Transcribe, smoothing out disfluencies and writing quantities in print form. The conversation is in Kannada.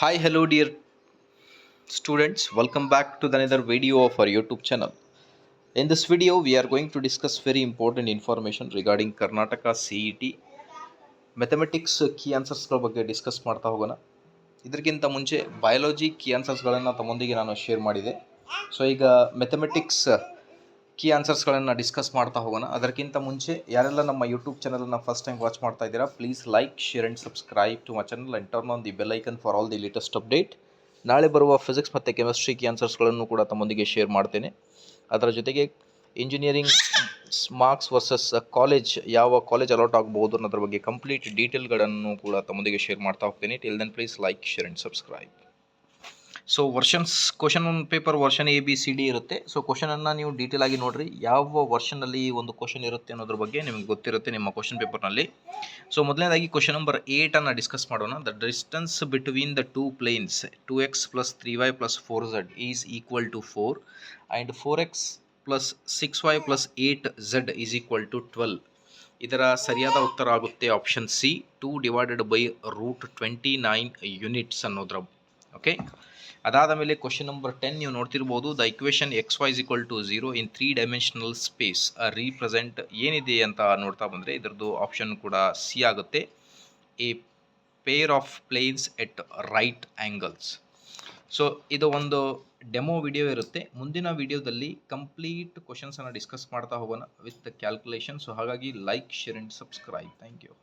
Hi, hello, dear students. Welcome back to another video of our YouTube channel. In this video, we are going to discuss very important information regarding Karnataka CET mathematics key ಆನ್ಸರ್ಸ್ಗಳ ಬಗ್ಗೆ ಡಿಸ್ಕಸ್ ಮಾಡ್ತಾ ಹೋಗೋಣ. ಇದಕ್ಕಿಂತ ಮುಂಚೆ ಬಯಾಲಜಿ ಕೀ ಆನ್ಸರ್ಸ್ಗಳನ್ನು ತಮ್ಮೊಂದಿಗೆ ನಾನು ಶೇರ್ ಮಾಡಿದೆ. ಸೊ ಈಗ ಮ್ಯಾಥಮೆಟಿಕ್ಸ್ ಕೀ ಆನ್ಸರ್ಸ್ಗಳನ್ನು ಡಿಸ್ಕಸ್ ಮಾಡ್ತಾ ಹೋಗೋಣ. ಅದಕ್ಕಿಂತ ಮುಂಚೆ ಯಾರೆಲ್ಲ ನಮ್ಮ ಯೂಟ್ಯೂಬ್ ಚಾನಲನ್ನು ಫಸ್ಟ್ ಟೈಮ್ ವಾಚ್ ಮಾಡ್ತಾ ಇದ್ದೀರಾ, please like, share and subscribe to my channel and turn on the bell icon for all the latest update. ನಾಳೆ ಬರುವ ಫಿಸಿಕ್ಸ್ ಮತ್ತು ಕೆಮಿಸ್ಟ್ರಿ ಕೀ ಆನ್ಸರ್ಸ್ಗಳನ್ನು ಕೂಡ ತಮ್ಮೊಂದಿಗೆ ಶೇರ್ ಮಾಡ್ತೇನೆ. ಅದರ ಜೊತೆಗೆ ಇಂಜಿನಿಯರಿಂಗ್ ಮಾರ್ಕ್ಸ್ ವರ್ಸಸ್ ಕಾಲೇಜ್, ಯಾವ ಕಾಲೇಜ್ ಅಲಾಟ್ ಆಗ್ಬೋದು ಅನ್ನೋದ್ರ ಬಗ್ಗೆ ಕಂಪ್ಲೀಟ್ ಡೀಟೇಲ್ಗಳನ್ನು ಕೂಡ ತಮ್ಮೊಂದಿಗೆ ಶೇರ್ ಮಾಡ್ತಾ ಹೋಗ್ತೀನಿ. Till then please like, share and subscribe. So question paper version ABCD ಇರುತ್ತೆ. ಸೊ ಕ್ವಶನನ್ನು ನೀವು ಡೀಟೇಲ್ ಆಗಿ ನೋಡಿರಿ, ಯಾವ ವರ್ಷನಲ್ಲಿ ಈ ಒಂದು ಕ್ವಶನ್ ಇರುತ್ತೆ ಅನ್ನೋದ್ರ ಬಗ್ಗೆ ನಿಮಗೆ ಗೊತ್ತಿರುತ್ತೆ ನಿಮ್ಮ ಕ್ವಶನ್ ಪೇಪರ್ನಲ್ಲಿ. ಸೊ ಮೊದಲನೇದಾಗಿ ಕ್ವಶನ್ ನಂಬರ್ 8 ಡಿಸ್ಕಸ್ ಮಾಡೋಣ. The distance between the two planes 2x + 3y + 4z is equal to 4 and 4x + 6y + 8z is equal to 12. ಇದರ ಸರಿಯಾದ ಉತ್ತರ ಆಗುತ್ತೆ ಆಪ್ಷನ್ ಸಿ, 2/√29 ಯೂನಿಟ್ಸ್ ಅನ್ನೋದ್ರ. ಓಕೆ, ಅದಾದ ಮೇಲೆ ಕ್ವಶನ್ ನಂಬರ್ 10 ನೀವು ನೋಡ್ತಿರ್ಬೋದು. The equation xy = 0 in 3 dimensional space represent ಏನಿದೆ ಅಂತ ನೋಡ್ತಾ ಬಂದರೆ ಇದರದ್ದು ಆಪ್ಷನ್ ಕೂಡ ಸಿ ಆಗುತ್ತೆ, A pair of planes at right angles. So ಇದು ಒಂದು ಡೆಮೋ ವಿಡಿಯೋ ಇರುತ್ತೆ. ಮುಂದಿನ ವಿಡಿಯೋದಲ್ಲಿ ಕಂಪ್ಲೀಟ್ ಕ್ವಶನ್ಸನ್ನು ಡಿಸ್ಕಸ್ ಮಾಡ್ತಾ ಹೋಗೋಣ ವಿತ್ ಕ್ಯಾಲ್ಕುಲೇಷನ್. ಸೊ ಹಾಗಾಗಿ like, share and subscribe. Thank you.